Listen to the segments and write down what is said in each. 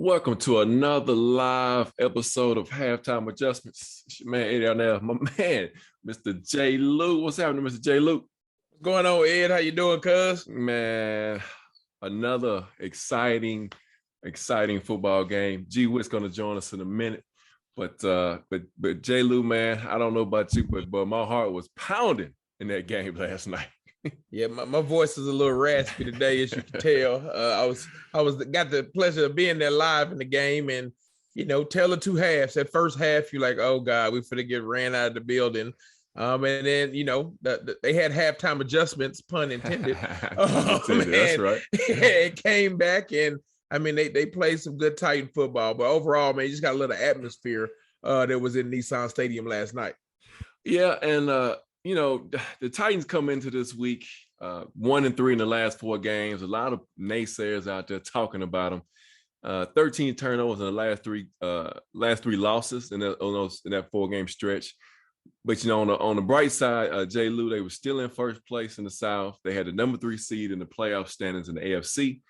Welcome to another live episode of Halftime Adjustments. It's your man, Eddie out there. My man, Mr. J. Luke. What's happening, Mr. J. Luke? What's going on, Ed? How you doing, cuz? Man, another exciting football game. G. Witt's going to join us in a minute. But J. Luke, man, I don't know about you, but my heart was pounding in that game last night. Yeah, my voice is a little raspy today, as you can tell. I got the pleasure of being there live in the game, and tell the two halves. That first half, you're like, oh God, we finna get ran out of the building. And then they had halftime adjustments, pun intended. That's right. It came back, and I mean they played some good Titan football, but overall, man, you just got a little atmosphere that was in Nissan Stadium last night. Yeah, and the Titans come into this week 1-3 in the last 4 games. A lot of naysayers out there talking about them. 13 turnovers in the last three losses in that 4-game stretch. But on the bright side, J. Lou, they were still in first place in the South. They had the number 3 seed in the playoff standings in the AFC.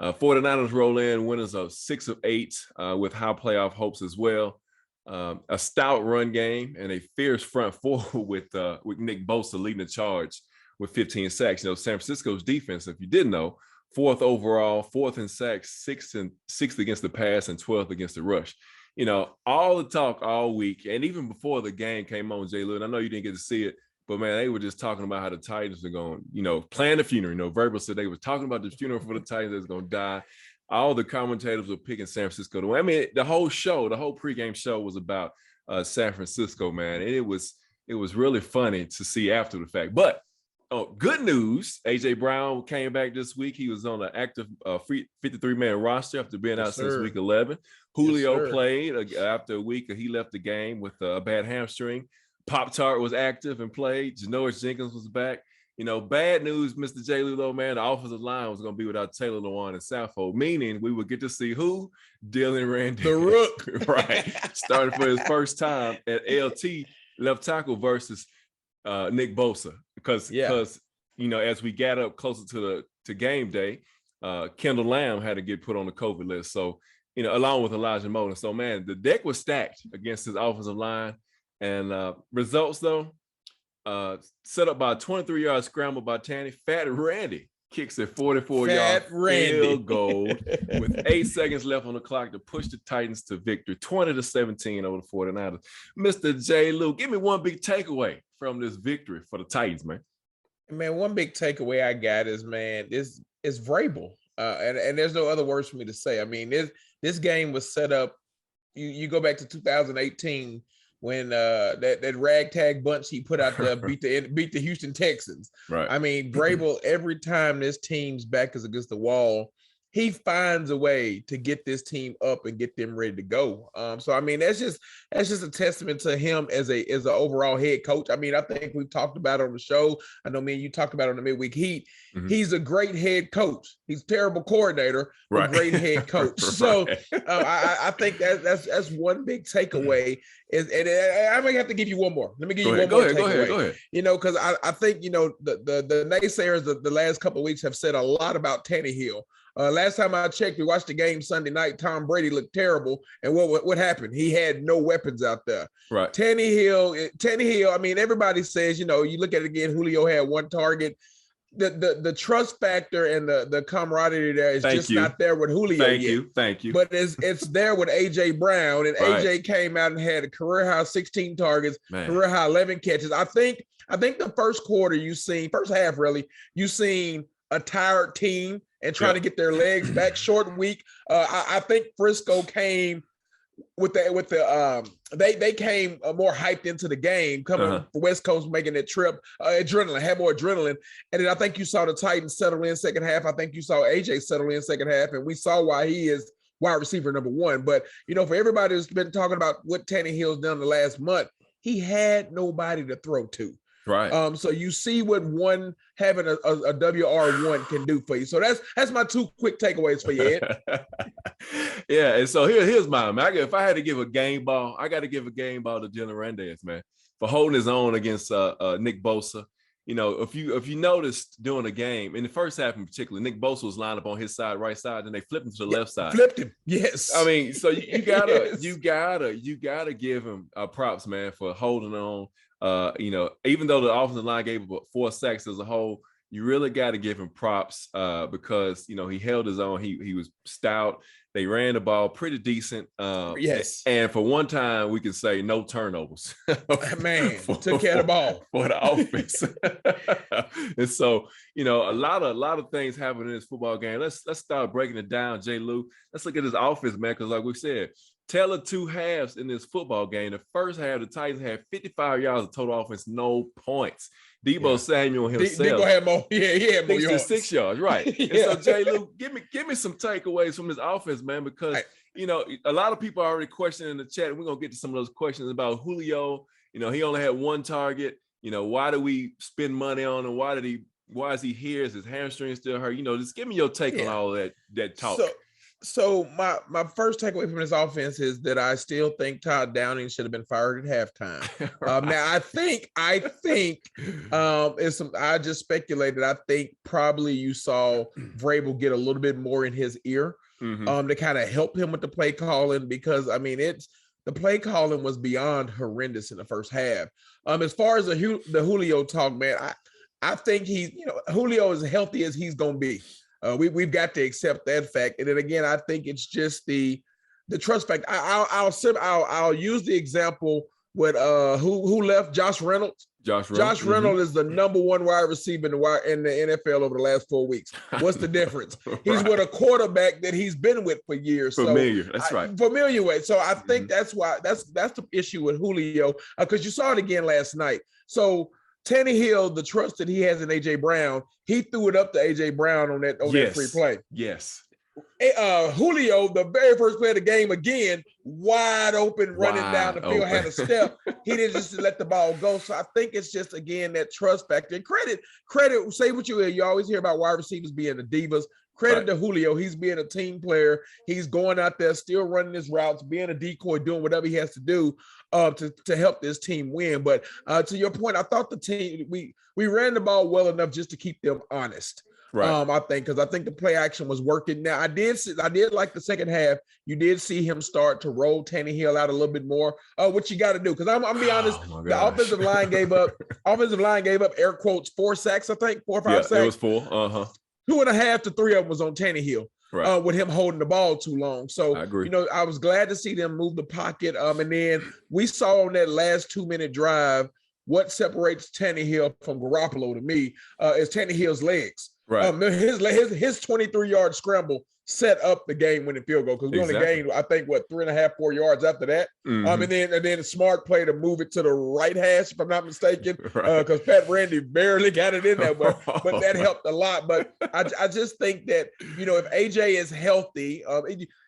49ers roll in winners of 6 of 8 with high playoff hopes as well. A stout run game and a fierce front four with Nick Bosa leading the charge with 15 sacks. San Francisco's defense, if you didn't know, 4th overall, 4th in sacks, 6th against the pass, and 12th against the rush. All the talk all week, and even before the game came on, Jay Lou, and I know you didn't get to see it, but man, they were just talking about how the Titans are going, plan the funeral. Verbal said they were talking about the funeral for the Titans that's going to die. All the commentators were picking San Francisco to win. I mean, the whole pregame show was about San Francisco, man. And it was really funny to see after the fact. But good news, A.J. Brown came back this week. He was on an active 53-man roster after being out since week 11. Julio played after a week. He left the game with a bad hamstring. Pop-Tart was active and played. Janoris Jenkins was back. Bad news, Mr. J. Lou, though, man, the offensive line was going to be without Taylor Lewan and Southhold, meaning we would get to see who? Dylan Randy. The Rook. Right. Starting for his first time at LT left tackle versus Nick Bosa. Because as we got up closer to game day, Kendall Lamb had to get put on the COVID list. So, along with Elijah Molden. So, man, the deck was stacked against his offensive line. And results, though, set up by a 23-yard scramble by Tate. Fat Randy kicks a 44-yard field goal with 8 seconds left on the clock to push the Titans to victory, 20-17 over the 49ers. Mr. J. Lou, give me one big takeaway from this victory for the Titans, man. Man, one big takeaway I got is, man, is Vrabel. And there's no other words for me to say. I mean, this game was set up. You go back to 2018 when that ragtag bunch he put out there beat the Houston Texans. Right. I mean, Vrabel, every time this team's back is against the wall, he finds a way to get this team up and get them ready to go. So I mean, that's just a testament to him as an overall head coach. I mean, I think we've talked about it on the show. I know me and you talked about it on the Midweek Heat. Mm-hmm. He's a great head coach. He's a terrible coordinator, but great head coach. So I think that's one big takeaway. And I may have to give you one more. Let me give you one more takeaway. Go ahead. Because I think the naysayers the last couple of weeks have said a lot about Tannehill. Last time I checked, we watched the game Sunday night. Tom Brady looked terrible, and what happened? He had no weapons out there. Right. Tannehill. I mean, everybody says, you look at it again. Julio had 1 target. The trust factor and the camaraderie there is not there with Julio yet. Thank you. But it's there with A.J. Brown, and A.J. came out and had a career high 16 targets, career high 11 catches. I think the first half really, you seen a tired team and trying to get their legs back. Short week. I think Frisco came they came more hyped into the game, coming from West Coast, making that trip. Had more adrenaline. And then I think you saw the Titans settle in second half. I think you saw AJ settle in second half, and we saw why he is wide receiver number 1. But, for everybody who's been talking about what Tannehill's done the last month, he had nobody to throw to. Right. So you see what having a WR1 can do for you. So that's my 2 quick takeaways for you, Ed. Yeah, and so here's mine. If I had to give a game ball, I got to give a game ball to Dylan Randy, man, for holding his own against Nick Bosa if you noticed during the game in the first half in particular, Nick Bosa was lined up on his side, right side, and they flipped him to the left side. Flipped him. Yes. I mean, so you gotta Yes. you gotta give him props, man, for holding on. Even though the offensive line gave about 4 sacks as a whole, you really got to give him props because he held his own. He was stout. They ran the ball pretty decent. Yes. And for one time, we can say no turnovers. Man, took care of the ball for the offense. And so, a lot of things happen in this football game. Let's start breaking it down, J. Lou. Let's look at this offense, man, because like we said, tell the 2 halves in this football game. The first half, the Titans had 55 yards of total offense, no points. Debo Samuel himself. Debo had more. Yeah, he had more yards. 6 yards, right? Yeah. And so, J. Lou, give me some takeaways from this offense, man, because a lot of people are already questioning in the chat. And we're gonna get to some of those questions about Julio. He only had 1 target. Why do we spend money on him? Why is he here? Is his hamstring still hurt? Just give me your take on all that talk. So my first takeaway from this offense is that I still think Todd Downing should have been fired at halftime. Right. Now I think it's some. I just speculated. I think probably you saw Vrabel get a little bit more in his ear, to kind of help him with the play calling, because the play calling was beyond horrendous in the first half. As far as the Julio talk, man, I think Julio is healthy as he's gonna be. We've got to accept that fact. And then again, I think it's just the trust fact. I'll use the example with who left, Josh Reynolds. Josh Reynolds is the number 1 wide receiver in the NFL over the last 4 weeks. What's the difference? Right. He's with a quarterback that he's been with for years. Familiar. That's right. Familiar with. So I think that's why that's the issue with Julio, because you saw it again last night. So Tannehill, the trust that he has in A.J. Brown, he threw it up to A.J. Brown on that free play. Yes. Julio, the very first play of the game, again, wide open, running down the field, had a step. He didn't just let the ball go. So I think it's just, again, that trust factor. And credit, say what you will. You always hear about wide receivers being the divas. Credit to Julio. He's being a team player. He's going out there, still running his routes, being a decoy, doing whatever he has to do to help this team win. But to your point, I thought the team, we ran the ball well enough just to keep them honest. Right. I think the play action was working. Now I did like the second half. You did see him start to roll Tannehill out a little bit more. What you got to do? Because I'm be honest, the offensive line gave up air quotes 4 sacks. I think 4 or 5 sacks. It was 4. 2.5 to 3 of them was on Tannehill. Right. With him holding the ball too long. So, I agree. I was glad to see them move the pocket. And then we saw on that last 2-minute drive, what separates Tannehill from Garoppolo to me is Tannehill's legs. Right. His 23-yard scramble set up the game-winning field goal, because we only gained, I think, 3.5, 4 yards after that. And then a smart play to move it to the right hash, if I'm not mistaken, because Pat Randy barely got it in there, but that helped a lot. But I just think that, if AJ is healthy,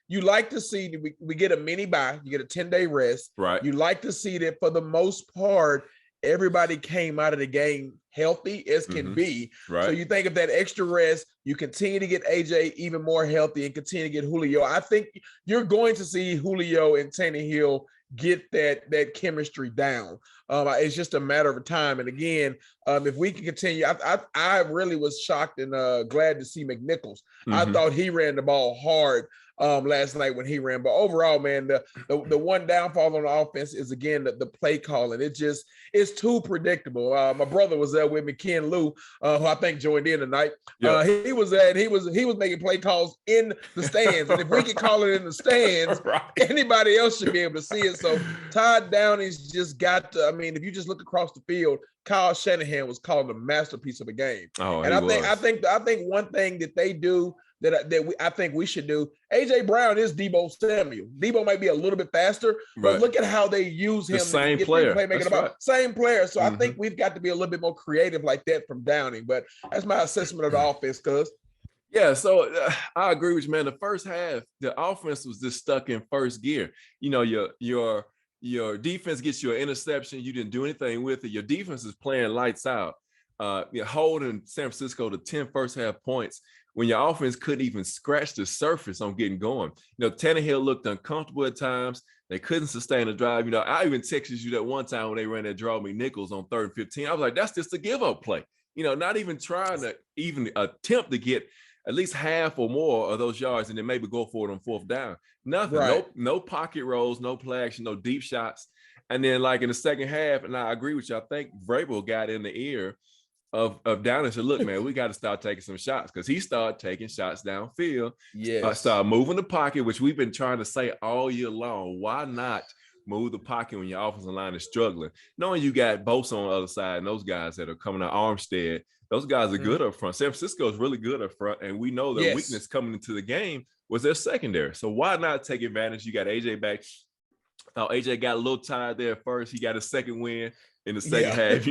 you like to see that we get a mini bye, you get a 10-day rest. Right. You like to see that for the most part, everybody came out of the game healthy as can be. Right. So you think of that extra rest, you continue to get AJ even more healthy and continue to get Julio. I think you're going to see Julio and Tannehill get that chemistry down. It's just a matter of time. And again, if we can continue, I really was shocked and glad to see McNichols. I thought he ran the ball hard last night when he ran. But overall, man, the one downfall on the offense is, again, the play calling. It's too predictable. My brother was there with me, Ken Lou, who I think joined in tonight. Yep. He was there, and he was making play calls in the stands. And if we can call it in the stands, anybody else should be able to see it. So Todd Downey's just got to, if you just look across the field, Kyle Shanahan was calling a masterpiece of a game. Oh, and I think one thing that they do I think we should do. AJ Brown is Debo Samuel. Debo might be a little bit faster, but look at how they use him. The same player. Same player. So I think we've got to be a little bit more creative like that from Downing. But that's my assessment of the offense, cuz. Yeah, so I agree with you, man. The first half, the offense was just stuck in first gear. Your defense gets you an interception. You didn't do anything with it. Your defense is playing lights out. You're holding San Francisco to 10 first half points when your offense couldn't even scratch the surface on getting going. Tannehill looked uncomfortable at times. They couldn't sustain a drive. I even texted you that one time when they ran that draw me nickels on 3rd and 15. I was like, that's just a give up play. Not even trying to even attempt to get at least half or more of those yards and then maybe go for it on 4th down. Nothing. Right. No pocket rolls, no play action, no deep shots. And then like in the second half, and I agree with you, I think Vrabel got in the ear of Down and said, look, man, we got to start taking some shots, because he started taking shots downfield. Yes. Start moving the pocket, which we've been trying to say all year long. Why not move the pocket when your offensive line is struggling? Knowing you got Bosa on the other side and those guys that are coming out, Armstead, those guys are good up front. San Francisco is really good up front, and we know their weakness coming into the game was their secondary. So why not take advantage? You got AJ back. AJ got a little tired there at first. He got a second win in the second half,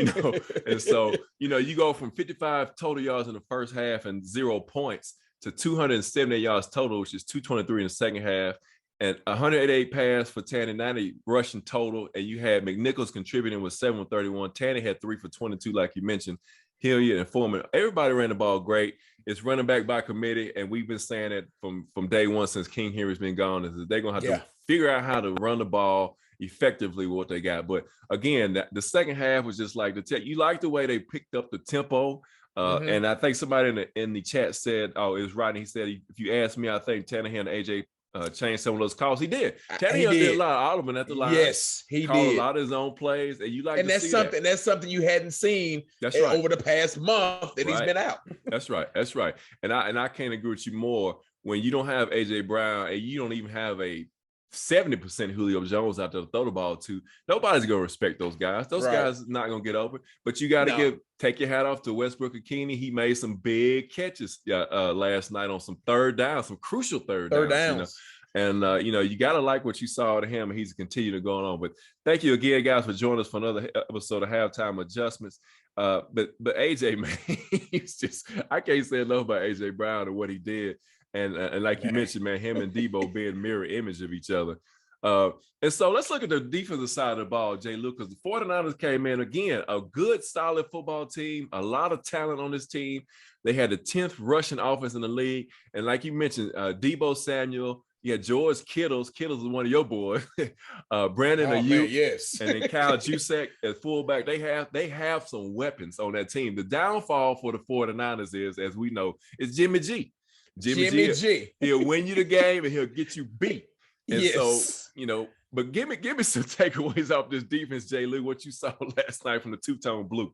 And so, you go from 55 total yards in the first half and 0 points to 278 yards total, which is 223 in the second half, and 188 pass for Tanner, 90 rushing total. And you had McNichols contributing with 7 for 31. Tanner had 3 for 22, like you mentioned. Hilliard and Foreman, everybody ran the ball great. It's running back by committee, and we've been saying it from day one since King Henry's been gone, is that they're going to have to figure out how to run the ball effectively with what they got. But again, the second half was just like you like the way they picked up the tempo. And I think somebody in the chat said, it was Rodney. He said, if you ask me, I think Tannehill and AJ changed some of those calls. He did. Tannehill did a lot of Ottoman at the line. Yes, he called did a lot of his own plays, and that's something you hadn't seen over the past month that he's been out. That's right. And I can't agree with you more when you don't have AJ Brown and you don't even have a 70% Julio Jones out there to throw the ball to. Nobody's going to respect those guys. Those guys are not going to get open. But you got to take your hat off to Westbrook Akini. He made some big catches last night on some third down, some crucial third downs. And, you got to like what you saw to him, and he's continuing to go on. But thank you again, guys, for joining us for another episode of Halftime Adjustments. But AJ, man, he's just, I can't say enough about AJ Brown and what he did. And like you mentioned, man, him and Debo being mirror image of each other. And so let's look at the defensive side of the ball, Jay Lucas. The 49ers came in, again, a good, solid football team, a lot of talent on this team. They had the 10th rushing offense in the league. And like you mentioned, Debo Samuel, George Kittles. Kittles is one of your boys. Brandon Ayuk, and then Kyle Juszczyk at fullback. They have some weapons on that team. The downfall for the 49ers is, as we know, is Jimmy G. Jimmy G. He'll win you the game and he'll get you beat. And so, but give me some takeaways off this defense, Jay Lou, what you saw last night from the two-tone blue.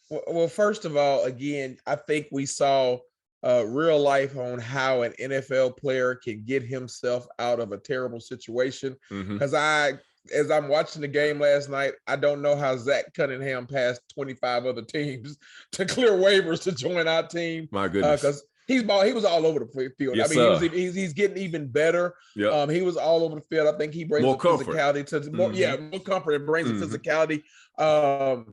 Well, first of all, again, I think we saw real life on how an NFL player can get himself out of a terrible situation. Because as I'm watching the game last night, I don't know how Zach Cunningham passed 25 other teams to clear waivers to join our team. My goodness. Because he was all over the field. Yes, he's getting even better. Yep. He was all over the field. I think he brings more the physicality to more comfort and brings the physicality. I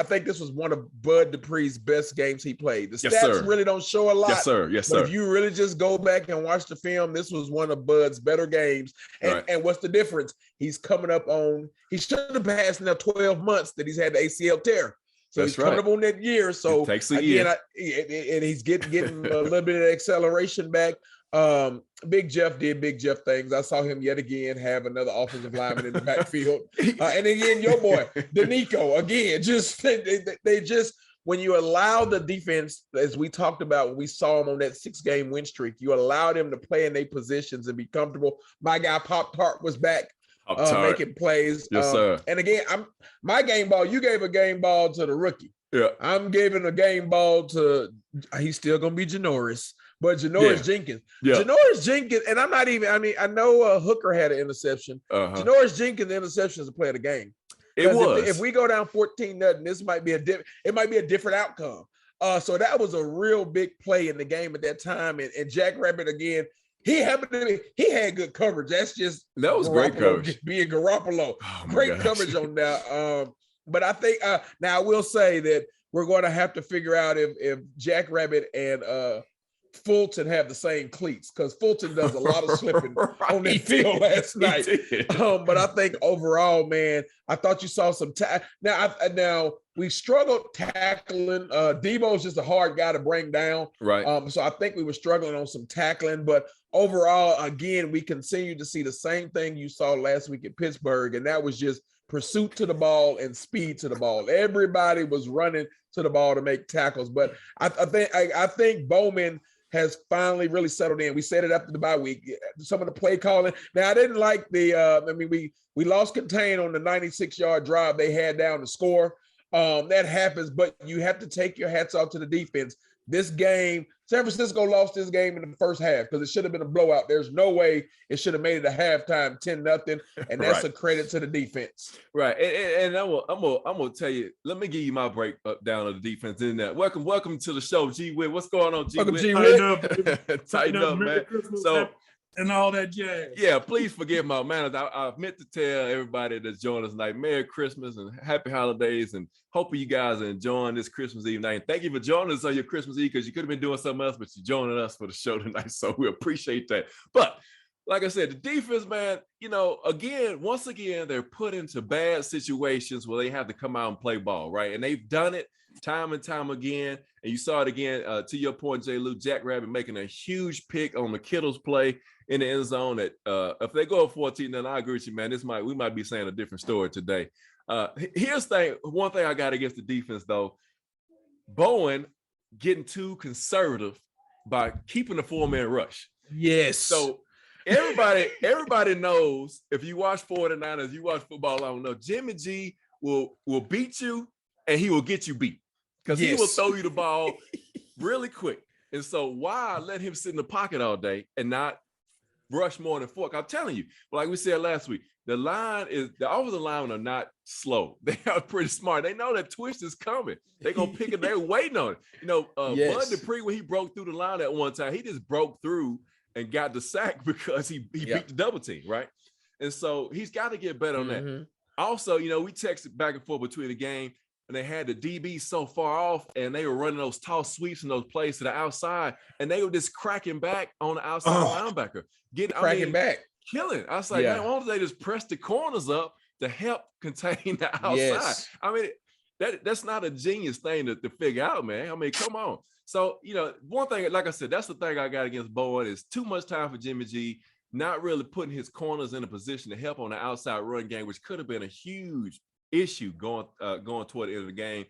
think this was one of Bud Dupree's best games he played. The stats really don't show a lot. Yes, sir. But if you really just go back and watch the film, this was one of Bud's better games. And what's the difference? He's coming up on, he should have passed now 12 months that he's had the ACL tear. So he's coming up on that year. So it takes a year. And he's getting a little bit of acceleration back. Big Jeff did Big Jeff things. I saw him yet again have another offensive lineman in the backfield. And again, your boy, Danico, again, they just, when you allow the defense, as we talked about when we saw him on that 6-game win streak, you allow them to play in their positions and be comfortable. My guy Pop Tart was back. Making plays. Yes, sir. And again, my game ball, you gave a game ball to the rookie. Yeah. I'm giving a game ball to, he's still going to be Janoris, but Janoris Jenkins. Yeah. Janoris Jenkins, and I know Hooker had an interception. Janoris Jenkins' interception is a play of the game. It was. If we go down 14-0, this might be a different outcome. So that was a real big play in the game at that time. And Jack Rabbit, again, he had good coverage. That was great coverage. Being Garoppolo, great coverage on that. But I think now I will say that we're going to have to figure out if Jack Rabbit and Fulton have the same cleats, because Fulton does a lot of slipping Right, on that field last night. did. But I think overall, man, I thought you saw some now we struggled tackling. Debo's just a hard guy to bring down. Right. So I think we were struggling on some tackling, but overall, again, we continue to see the same thing you saw last week at Pittsburgh, and that was just pursuit to the ball and speed to the ball. Everybody was running to the ball to make tackles, but I think Bowman has finally really settled in. We said it after the bye week. Some of the play calling. Now, I didn't like we lost contain on the 96-yard drive they had down to score. That happens, but you have to take your hats off to the defense. This game, San Francisco lost this game in the first half because it should have been a blowout. There's no way it should have made it a halftime 10-0, and that's a credit to the defense. Right, and I'm gonna tell you. Let me give you my break up down of the defense in that. Welcome to the show, G Witt. What's going on, G Witt? Tighten up, man. So and all that jazz. Yeah, please forgive my manners. I meant to tell everybody that's joining us tonight, Merry Christmas and Happy Holidays, and hope you guys are enjoying this Christmas Eve night. Thank you for joining us on your Christmas Eve, because you could have been doing something else, but you're joining us for the show tonight, so we appreciate that. But like I said, the defense, man, once again, they're put into bad situations where they have to come out and play ball, right? And they've done it time and time again. And you saw it again, to your point, J. Lou, Jack Rabbit making a huge pick on the Kittle's play in the end zone. That if they go 14, then I agree with you, man. We might be saying a different story today. Here's one thing I got against the defense, though. Bowen getting too conservative by keeping the 4-man rush. Yes. So everybody knows, if you watch 49ers, you watch football, I don't know, Jimmy G will beat you and he will get you beat, because he will throw you the ball really quick. And so why let him sit in the pocket all day and not rush more than 4? I'm telling you, like we said last week, the offensive linemen are not slow. They are pretty smart. They know that twist is coming. They're going to pick it. They're waiting on it. Bud Dupree, when he broke through the line at one time, he just broke through and got the sack because he beat the double team, right? And so he's got to get better on that. Also, we texted back and forth between the game, and they had the DB so far off, and they were running those toss sweeps and those plays to the outside, and they were just cracking back on the outside linebacker. Back. Killing. I was like, man, why don't they just press the corners up to help contain the outside? Yes. I mean, that's not a genius thing to figure out, man. I mean, come on. So, one thing, like I said, that's the thing I got against Bowen, is too much time for Jimmy G, not really putting his corners in a position to help on the outside run game, which could have been a huge issue going toward the end of the game.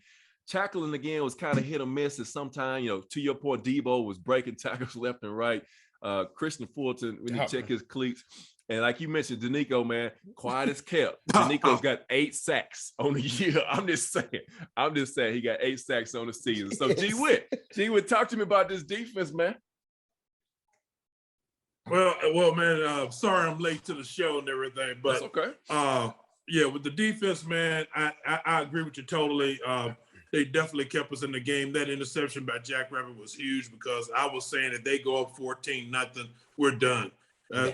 Tackling again was kind of hit or miss at some time. To your point, Debo was breaking tackles left and right. Christian Fulton, when you check his cleats, and like you mentioned, Danico, man, quiet as kept. Danico's got 8 sacks on the year. I'm just saying he got 8 sacks on the season. So G Witt, talk to me about this defense, man. Well, man, sorry I'm late to the show and everything, but that's okay. With the defense, man, I agree with you totally. They definitely kept us in the game. That interception by Jack Rabbit was huge, because I was saying if they go up 14-0, we're done.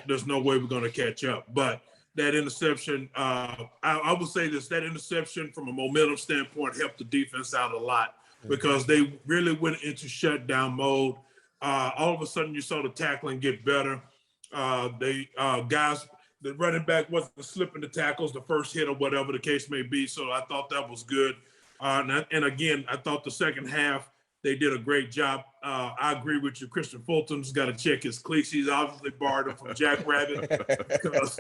There's no way we're going to catch up. But that interception, I would say that interception from a momentum standpoint helped the defense out a lot, because they really went into shutdown mode. All of a sudden, you saw the tackling get better. The running back wasn't slipping the tackles, the first hit or whatever the case may be. So I thought that was good. And again, I thought the second half, they did a great job. I agree with you. Christian Fulton's got to check his cleats. He's obviously borrowed them from Jack Rabbit, because,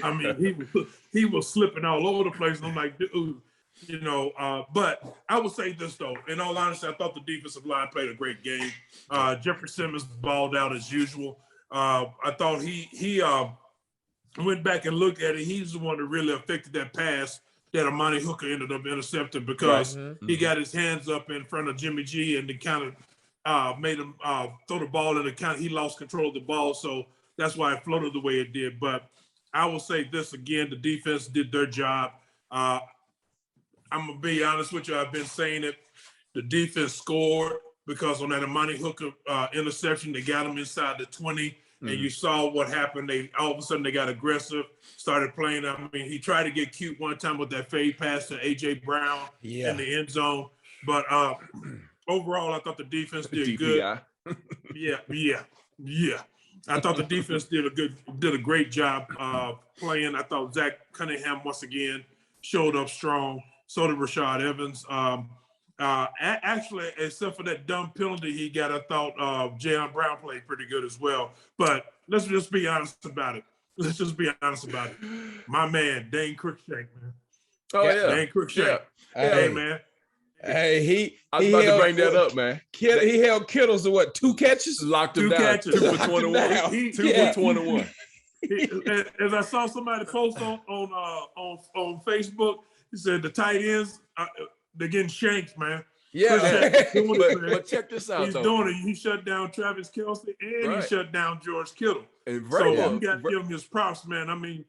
I mean, he was slipping all over the place. And I'm like, dude, but I would say this, though. In all honesty, I thought the defensive line played a great game. Jeffrey Simmons balled out as usual. I thought he went back and looked at it. He's the one that really affected that pass that Amani Hooker ended up intercepting, because he got his hands up in front of Jimmy G, and they kind of made him throw the ball in the count. He lost control of the ball, so that's why it floated the way it did. But I will say this again, the defense did their job. I'm going to be honest with you. I've been saying it. The defense scored because on that Amani Hooker interception, they got him inside the 20. And you saw what happened. All of a sudden they got aggressive, started playing. I mean, he tried to get cute one time with that fade pass to A.J. Brown in the end zone. But overall, I thought the defense did good. Yeah. I thought the defense did a great job playing. I thought Zach Cunningham once again showed up strong. So did Rashad Evans. Actually, except for that dumb penalty he got, I thought Jayon Brown played pretty good as well. But let's just be honest about it. My man, Dane Cruikshank, man. Oh yeah, Dane Cruikshank. Yeah. Hey man. Hey, I was about to bring that up, man. He held Kittles to what? 2 catches? Locked him Two down. catches. 2 for 21. 2 for 21. As I saw somebody post on Facebook, he said the tight ends they're getting shanked, man. Yeah, but check this out. He's doing it. He shut down Travis Kelce and he shut down George Kittle. And so you got to give him his props, man. I mean,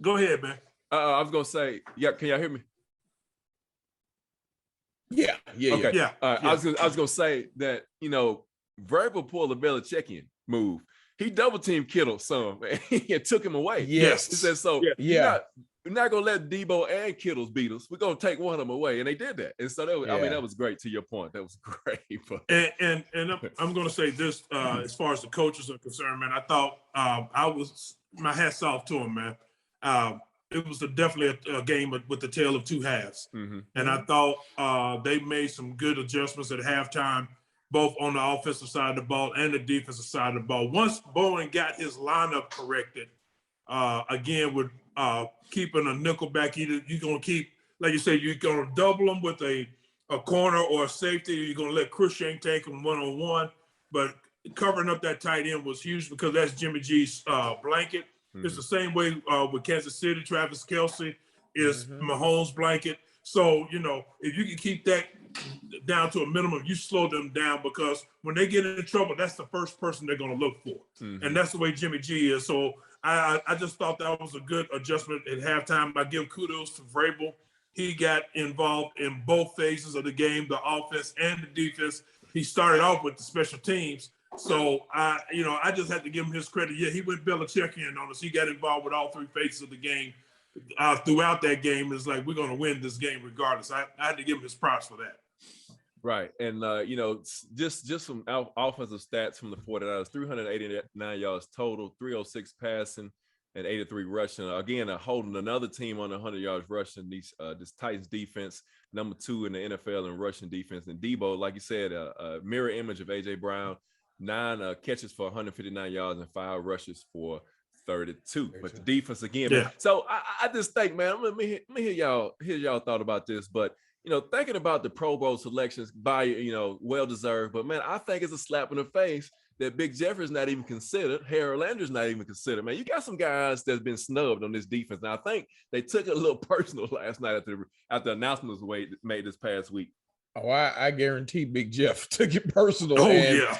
go ahead, man. I was gonna say, yeah. Can y'all hear me? Yeah. I was gonna say that Vrabel pulled a Belichickian move. He double teamed Kittle some and took him away. Yes, he said so. Yeah, we're not gonna let Debo and Kittles beat us. We're gonna take one of them away, and they did that. And so that was great. To your point, that was great. But and I'm gonna say this as far as the coaches are concerned, man. I thought my hats off to him, man. It was definitely a game with the tale of two halves. Mm-hmm. And I thought they made some good adjustments at halftime, both on the offensive side of the ball and the defensive side of the ball. Once Bowen got his lineup corrected, again, with keeping a nickel back, you're going to keep, like you said, you're going to double them with a corner or a safety. You're going to let Cruikshank take them one-on-one. But covering up that tight end was huge because that's Jimmy G's blanket. Mm-hmm. It's the same way with Kansas City. Travis Kelce is Mahomes' blanket. So, if you can keep that down to a minimum, you slow them down because when they get in trouble, that's the first person they're going to look for. Mm-hmm. And that's the way Jimmy G is. So I just thought that was a good adjustment at halftime. I give kudos to Vrabel. He got involved in both phases of the game, the offense and the defense. He started off with the special teams. So, I just had to give him his credit. Yeah, he went Belichickian on us. He got involved with all three phases of the game. Throughout that game, it's like, we're going to win this game regardless. I had to give him his props for that. Right. And, just some offensive stats from the 49ers, 389 yards total, 306 passing, and 83 rushing. Again, holding another team on 100 yards rushing. This Titans defense, number 2 in the NFL in rushing defense. And Debo, like you said, a mirror image of A.J. Brown, 9 catches for 159 yards and 5 rushes for 32. But the defense again, man. So I just think, man, let me hear y'all thought about this. But thinking about the Pro Bowl selections by well deserved. But man, I think it's a slap in the face that Big Jeffrey's not even considered. Harold Landry's not even considered. Man, you got some guys that's been snubbed on this defense. And I think they took it a little personal last night after the announcement was made this past week. Oh, I guarantee Big Jeff took it personal. Oh, yeah.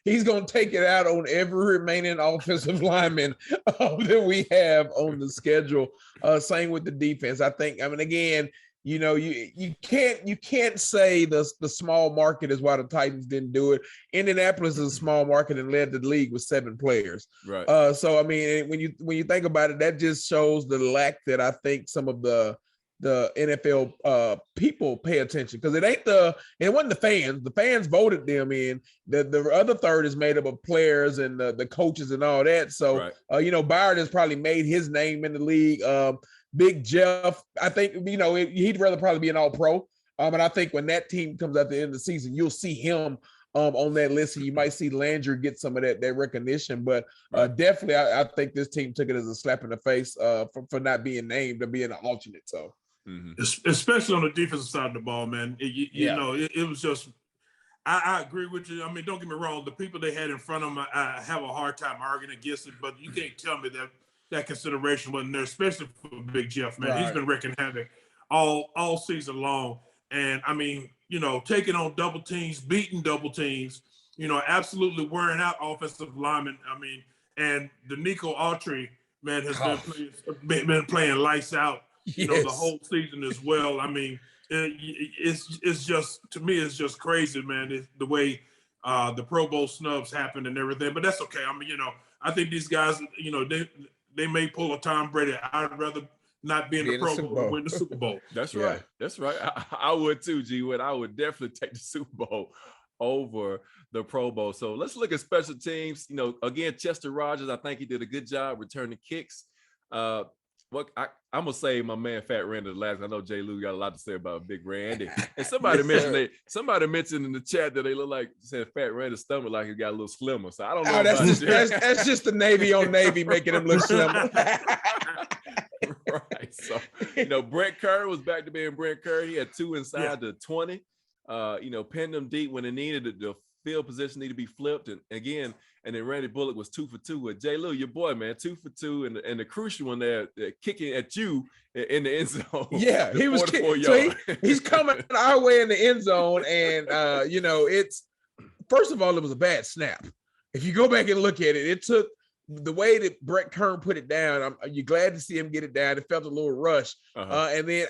He's going to take it out on every remaining offensive lineman that we have on the schedule. Same with the defense. Again, you can't say the small market is why the Titans didn't do it. Indianapolis is a small market and led the league with 7 players. Right. So, when you think about it, that just shows the lack that I think some of the NFL people pay attention, because it wasn't the fans. The fans voted them in. The other third is made up of players and the coaches and all that. So, right. Byard has probably made his name in the league. Big Jeff, I think, he'd rather probably be an all-pro. And I think when that team comes at the end of the season, you'll see him on that list, and you might see Landry get some of that recognition. But definitely, I think this team took it as a slap in the face for not being named or being an alternate. So, especially on the defensive side of the ball, man. It was just. I agree with you. Don't get me wrong. The people they had in front of them, I have a hard time arguing against it. But you can't tell me that consideration wasn't there, especially for Big Jeff, man. Right. He's been wreaking havoc all season long. And taking on double teams, beating double teams, absolutely wearing out offensive linemen. And the Nico Autry, man, has been playing lights out, the whole season as well. It's just, to me, it's just crazy, man, the way the Pro Bowl snubs happen and everything. But that's okay. I think these guys, they may pull a Tom Brady. I'd rather not be in the Pro Bowl than win the Super Bowl. That's right. That's right. I would too, G Wood. I would definitely take the Super Bowl over the Pro Bowl. So let's look at special teams. You know, again, Chester Rogers, I think he did a good job returning kicks. I'm gonna say my man Fat Randy the last. I know Jay Lou got a lot to say about Big Randy. And somebody mentioned in the chat that they look like said Fat Randy's stomach like he got a little slimmer. So I don't know. That's just the Navy on Navy making him look slimmer. Right. So you know, Brent Kerr was back to being Brent Kerr. He had 2 inside the 20. You know, pinned them deep when they needed it. The field position needed to be flipped. And again, and then Randy Bullock was 2 for 2 with Jay Lou, your boy, man, 2 for 2. And the crucial one there, kicking at you in the end zone. Yeah, he was he's coming our way in the end zone. And, you know, first of all, it was a bad snap. If you go back and look at it, it took the way that Brett Kern put it down. You're glad to see him get it down. It felt a little rush. And then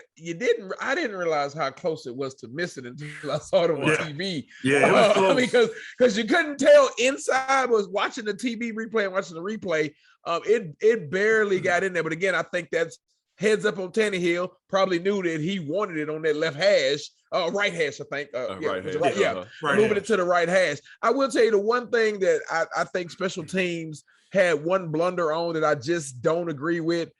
I didn't realize how close it was to miss it until I saw it on TV. Yeah, it was close. Because you couldn't tell inside. Was watching the TV replay and watching the replay. It barely got in there. But again, I think that's heads up on Tannehill. Probably knew that he wanted it on that left hash, right hash, I think. Moving it to the right hash. I will tell you the one thing that I think special teams had one blunder on that I just don't agree with.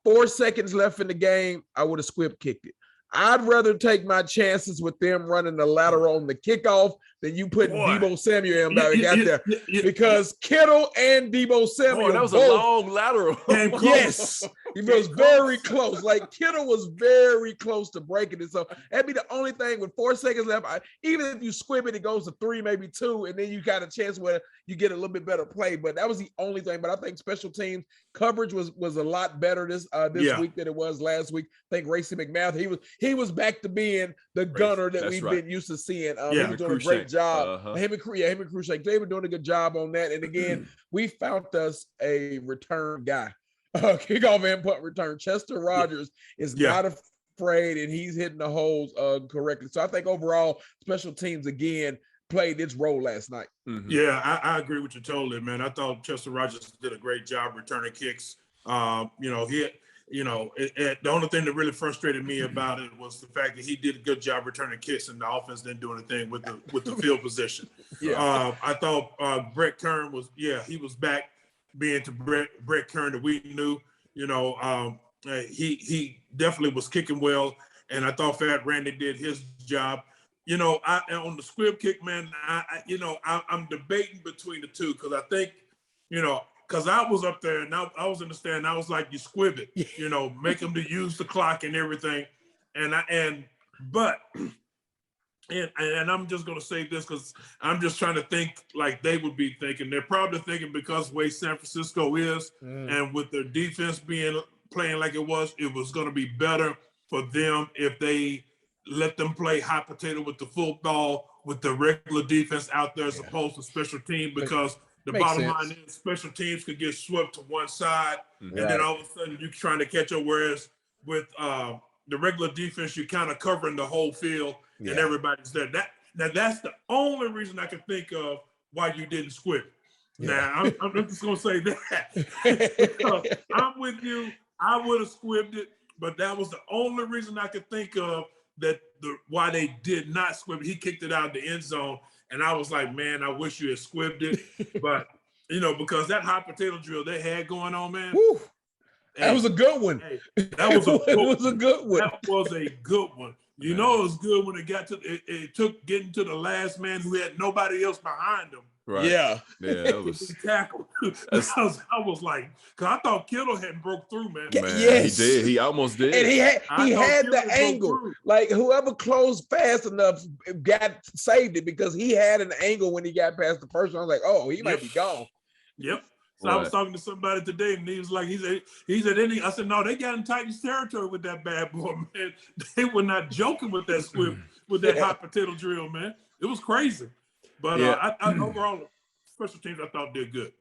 4 seconds left in the game, I would have squib kicked it. I'd rather take my chances with them running the lateral on the kickoff than you putting Deebo Samuel out there. Because Kittle and Deebo Samuel, that was a long lateral. Yes, he was very close. Like Kittle was very close to breaking it. So that'd be the only thing with 4 seconds left. Even if you squib it, it goes to 3, maybe 2, and then you got a chance where you get a little bit better play. But that was the only thing. But I think special teams coverage was a lot better this week than it was last week. I think Racy McMath, he was back to being the gunner that we've been used to seeing. He was doing a great job. Him and Crusack, they were doing a good job on that. And again, we found us a return guy. Kickoff and punt return. Chester Rogers is not afraid, and he's hitting the holes correctly. So I think overall, special teams again played its role last night. Yeah, I agree with you totally, man. I thought Chester Rogers did a great job returning kicks. The only thing that really frustrated me about it was the fact that he did a good job returning kicks and the offense didn't do anything with the field position. I thought Brett Kern he was back being to Brett Kern that we knew. He definitely was kicking well, and I thought Fat Randy did his job. On the squib kick, man, I'm debating between the two because I think, because I was up there and I was in the stand. I was like, you squib it, make them to use the clock and everything. And I'm just going to say this because I'm just trying to think like they would be thinking. They're probably thinking because the way San Francisco is and with their defense playing like it was going to be better for them if they let them play hot potato with the football with the regular defense out there as opposed to special team because the bottom line is special teams could get swept to one side and then all of a sudden you're trying to catch up. Whereas with the regular defense, you're kind of covering the whole field and everybody's there. That's the only reason I can think of why you didn't squib. Now, I'm just going to say that. I'm with you. I would have squibbed it, but that was the only reason I could think of why they did not squib it. He kicked it out of the end zone, and I was like, man, I wish you had squibbed it. But, because that hot potato drill they had going on, man. Woo. That was a good one. That was a good one. It was a good one. That was a good one. It was good when it took getting to the last man who had nobody else behind him. Right. Yeah. That was tackle. I was like, because I thought Kittle hadn't broke through, man. Yes. He did. He almost did. And he had the angle. Like whoever closed fast enough saved it because he had an angle when he got past the first one. I was like, oh, he might be gone. Yep. So I was talking to somebody today, and he was like, he said, I said, no, they got in Titans territory with that bad boy, man. They were not joking with that squib, with that hot potato drill, man. It was crazy. But I overall, special teams I thought did good.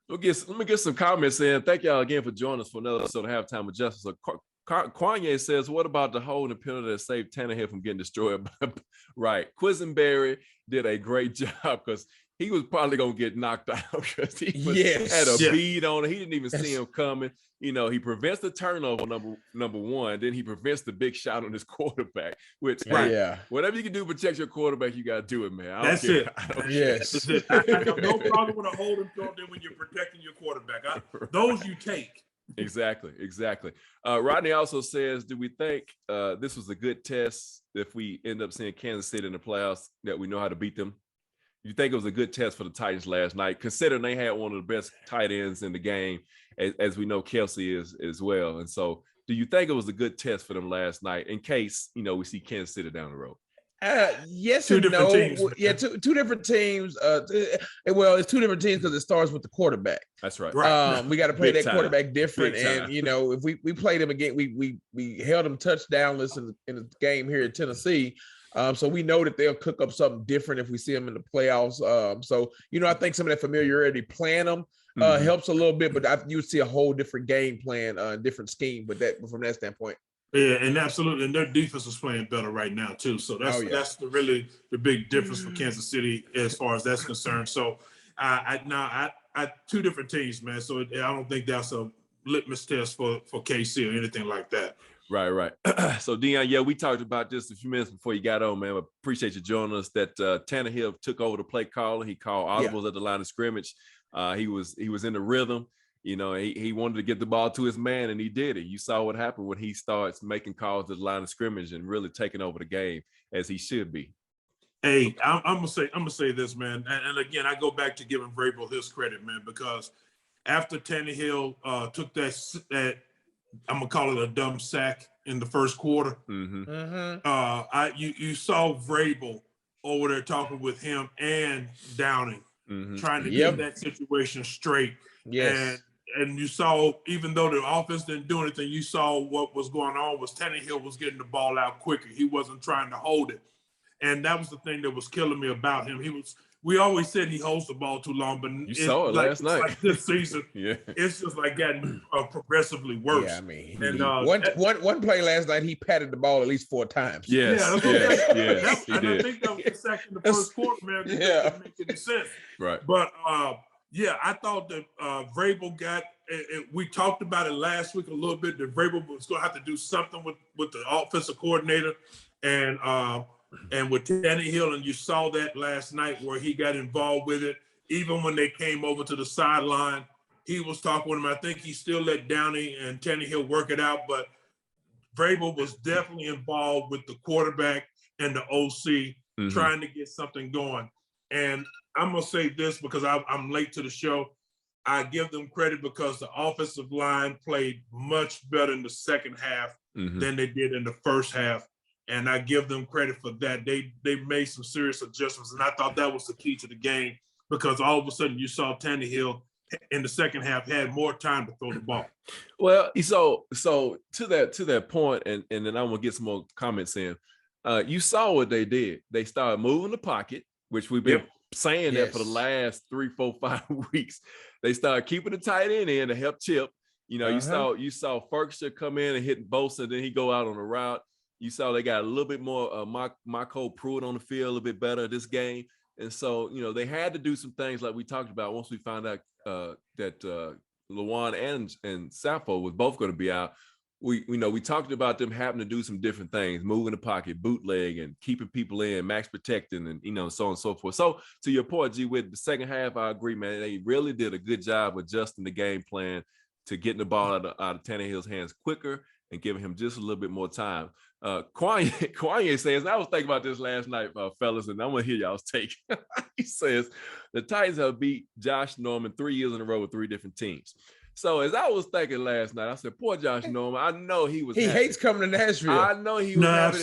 Let me get some comments in. Thank y'all again for joining us for another episode of Halftime with Justice. A Kanye says, what about the holding penalty that saved Tannehill from getting destroyed? Right. Quisenberry did a great job because he was probably going to get knocked out because he had a bead on it. He didn't even see him coming. You know, he prevents the turnover, number one. Then he prevents the big shot on his quarterback, which, whatever you can do to protect your quarterback, you got to do it, man. That's it. Yes. I have no problem with a holding penalty when you're protecting your quarterback. Those you take. Exactly. Rodney also says, do we think this was a good test if we end up seeing Kansas City in the playoffs, that we know how to beat them? You think it was a good test for the Titans last night, considering they had one of the best tight ends in the game, as we know Kelsey is as well. And so do you think it was a good test for them last night in case, you know, we see Kansas City down the road? Yes two and different no. teams. Yeah, two different teams. Well, it's two different teams because it starts with the quarterback. That's right. We got to play Big that time. quarterback different. Big time. And you know, if we played him again, we held him touchdownless in the game here in Tennessee. So we know that they'll cook up something different if we see them in the playoffs. So you know, I think some of that familiarity playing them helps a little bit, but you see a whole different game plan, different scheme. But from that standpoint. Yeah, and absolutely, and their defense is playing better right now too. So that's really the big difference for Kansas City as far as that's concerned. So I two different teams, man. So I don't think that's a litmus test for KC or anything like that. Right. So Dion, we talked about this a few minutes before you got on, man. I appreciate you joining us. That Tannehill took over the play calling. He called audibles at the line of scrimmage. He was in the rhythm. You know, he wanted to get the ball to his man, and he did it. You saw what happened when he starts making calls at the line of scrimmage and really taking over the game as he should be. Hey, I'm gonna say this, man, and again, I go back to giving Vrabel his credit, man, because after Tannehill took that I'm gonna call it a dumb sack in the first quarter, you saw Vrabel over there talking with him and Downing, trying to get that situation straight. Yes. And you saw, even though the offense didn't do anything, you saw what was going on was Tannehill was getting the ball out quicker. He wasn't trying to hold it. And that was the thing that was killing me about him. We always said he holds the ball too long, but you saw it last night. Like this season, it's just like getting progressively worse. Yeah, I mean, one play last night, he patted the ball at least 4 times. Yes. And I think that was the sack in the first quarter, man. It didn't make any sense. Right. But I thought that Vrabel got it. We talked about it last week a little bit, that Vrabel was going to have to do something with the offensive coordinator and with Tannehill, and you saw that last night where he got involved with it. Even when they came over to the sideline, he was talking with him. I think he still let Downey and Tannehill work it out, but Vrabel was definitely involved with the quarterback and the OC trying to get something going. And I'm going to say this because I'm late to the show. I give them credit because the offensive line played much better in the second half than they did in the first half. And I give them credit for that. They made some serious adjustments. And I thought that was the key to the game, because all of a sudden you saw Tannehill in the second half had more time to throw the ball. Well, so to that point, and then I'm going to get some more comments in. You saw what they did. They started moving the pocket, which we've been saying that for the last 3, 4, 5 weeks. They started keeping the tight end in to help Chip. You know, you saw Ferguson come in and hit Bosa, then he go out on the route. You saw they got a little bit more Marco Pruitt on the field, a little bit better this game. And so, you know, they had to do some things like we talked about once we found out that Lewan and Sappho was both going to be out. We talked about them having to do some different things, moving the pocket, bootleg, and keeping people in, max protecting, and, you know, so on and so forth. So to your point, G, with the second half, I agree, man. They really did a good job adjusting the game plan to getting the ball out of Tannehill's hands quicker and giving him just a little bit more time. Kanye says, I was thinking about this last night, fellas, and I'm going to hear y'all's take. He says, the Titans have beat Josh Norman 3 years in a row with 3 different teams. So as I was thinking last night, I said, poor Josh Norman, I know he was happy. Hates coming to Nashville. I know he was happy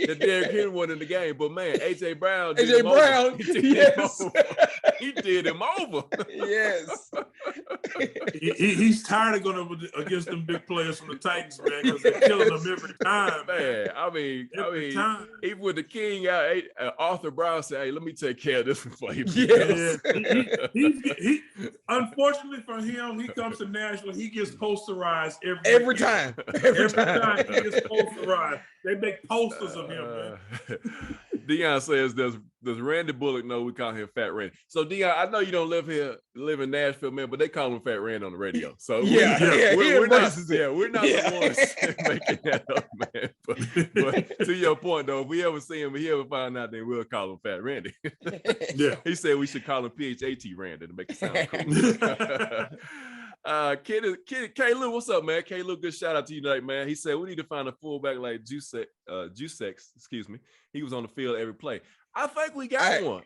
that Derrick Henry won in the game. But, man, A.J. Brown He did him over. He did him over. Yes. He's tired of going against them big players from the Titans, man, because they're killing them every time, man. I mean, even with the king out, Arthur Brown said, "Hey, let me take care of this one for you." Yes. He unfortunately for him, he comes to Nashville, he gets posterized every time. Every time he gets posterized. They make posters of him, man. Dion says, does Randy Bullock know we call him Fat Randy? So Dion, I know you don't live in Nashville, man, but they call him Fat Randy on the radio. So we're not the ones making that up, man. But to your point, though, if we ever see him, he ever find out, then we'll call him Fat Randy. Yeah. He said we should call him PHAT Randy to make it sound cool. Caleb, what's up, man? Caleb, good shout out to you tonight, man. He said we need to find a fullback like Juicex, excuse me. He was on the field every play. I think we got one.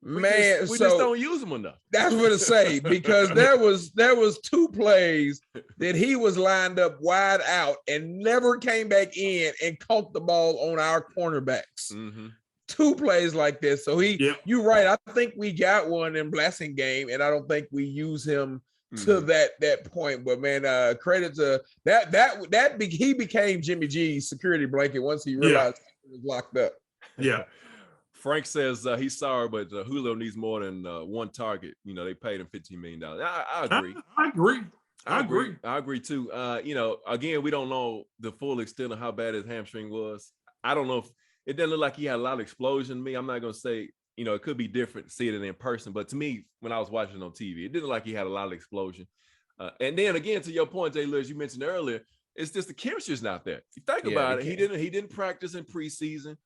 We just don't use him enough. That's what to say, because there was 2 plays that he was lined up wide out and never came back in and caught the ball on our cornerbacks. Mm-hmm. 2 plays like this. So you're right. I think we got one in blessing game, and I don't think we use him to that point. But man, credit to that he became Jimmy G's security blanket once he realized he was locked up. Yeah. Frank says he's sorry, but Julio needs more than one target. You know, they paid him $15 million. I agree. I agree. I agree too. Again, we don't know the full extent of how bad his hamstring was. I don't know if it doesn't look like he had a lot of explosion to me. I'm not going to say, it could be different to see it in person, but to me, when I was watching on TV, it didn't look like he had a lot of explosion. And then again, to your point, Jay Lewis, you mentioned earlier, it's just the chemistry's not there. You think about it, he didn't practice in preseason.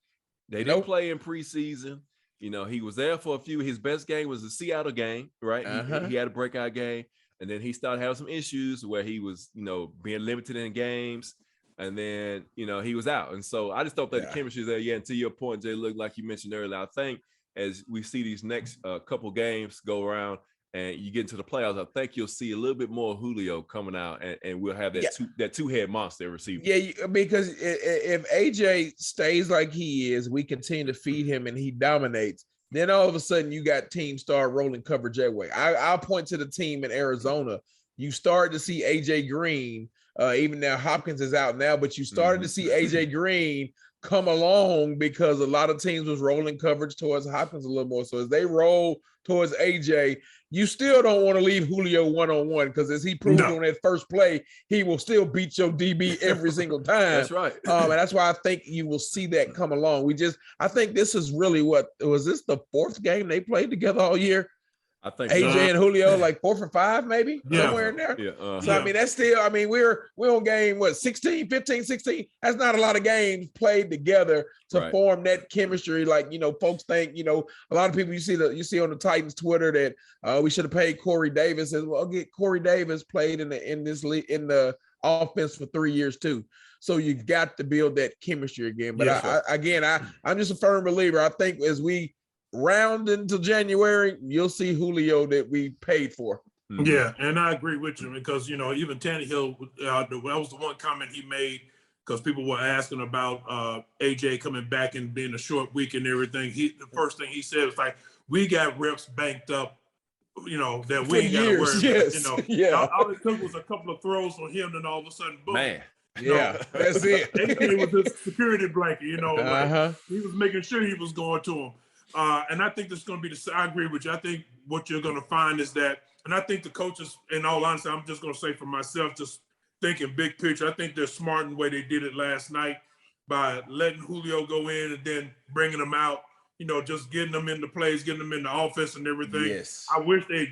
They didn't play in preseason. He was there for a few. His best game was the Seattle game, right? He had a breakout game, and then he started having some issues where he was, being limited in games, and then, he was out. And so I just thought that the chemistry is there. Yeah, and to your point, Jay, look, like you mentioned earlier, I think as we see these next couple games go around and you get into the playoffs, I think you'll see a little bit more Julio coming out, and we'll have that two-head monster receiver. Yeah, because if AJ stays like he is, we continue to feed him and he dominates, then all of a sudden you got teams start rolling coverage that way. I'll point to the team in Arizona. You start to see AJ Green, even now Hopkins is out now, but you started to see AJ Green come along because a lot of teams was rolling coverage towards Hopkins a little more. So as they roll towards AJ, you still don't want to leave Julio one-on-one, because as he proved on that first play, he will still beat your DB every single time. That's right. And that's why I think you will see that come along. I think this is really was this the 4th game they played together all year? I think AJ and Julio, like 4 for 5, maybe somewhere in there. Yeah. So I mean, that's still. I mean, we're on game 16, 15, 16. That's not a lot of games played together to form that chemistry. Like folks think a lot of people you see on the Titans Twitter that we should have paid Corey Davis. And well, get Corey Davis played in the offense for 3 years too. So you got to build that chemistry again. But I'm just a firm believer. I think as we round into January, you'll see Julio that we paid for. Yeah, and I agree with you, because even Tannehill, that was the one comment he made, because people were asking about AJ coming back and being a short week and everything. The first thing he said was like, "We got reps banked up, that we ain't got to worry about." All it took was a couple of throws from him, and all of a sudden, boom. Man. That's it. AJ was his security blanket, like, he was making sure he was going to him. And I think this is going to be I agree with you. I think what you're going to find is that, and I think the coaches, in all honesty, I'm just going to say for myself, just thinking big picture, I think they're smart in the way they did it last night by letting Julio go in and then bringing him out, just getting them into plays, getting them in the offense and everything. Yes. I wish they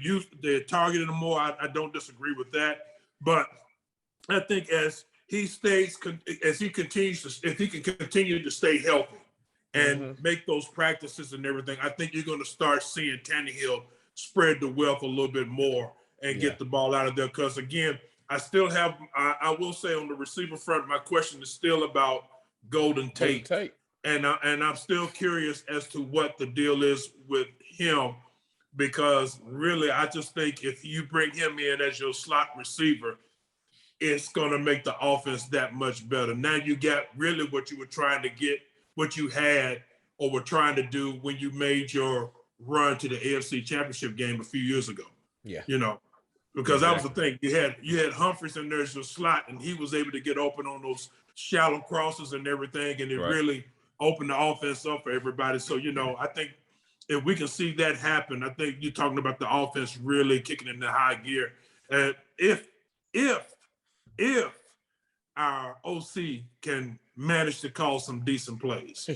had targeted him more. I don't disagree with that. But I think if he can continue to stay healthy and make those practices and everything, I think you're going to start seeing Tannehill spread the wealth a little bit more and get the ball out of there. Because, again, I will say on the receiver front, my question is still about Golden Tate. And I'm still curious as to what the deal is with him, because really I just think if you bring him in as your slot receiver, it's going to make the offense that much better. Now you got really what you were trying to get, what you had or were trying to do when you made your run to the AFC Championship game a few years ago. Yeah. because that was the thing. You had Humphries in there as your slot, and he was able to get open on those shallow crosses and everything, and it really opened the offense up for everybody. So, I think if we can see that happen, I think you're talking about the offense really kicking into high gear. And if our OC can manage to call some decent plays.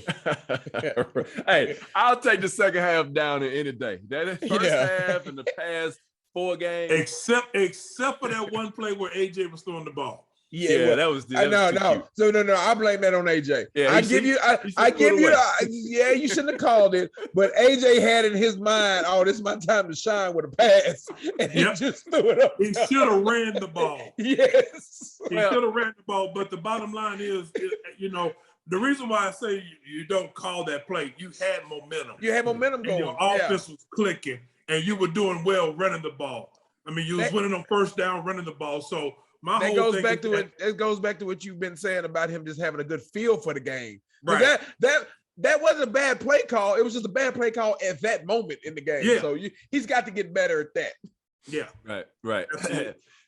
Hey, I'll take the second half down any day. That first half in the past 4 games. Except for that one play where AJ was throwing the ball. Yeah, that was no. So no, I blame that on AJ. Yeah, I give you, you shouldn't have called it, but AJ had in his mind, oh, this is my time to shine with a pass, and he just threw it up. He should have ran the ball. Yes, he should have ran the ball. But the bottom line is, the reason why I say you don't call that play, you had momentum. You had momentum going. Your offense was clicking, and you were doing well running the ball. I mean, you was winning on first down, running the ball. So. It goes back to what you've been saying about him just having a good feel for the game. Right. That wasn't a bad play call. It was just a bad play call at that moment in the game. Yeah. So he's got to get better at that. Yeah. Right.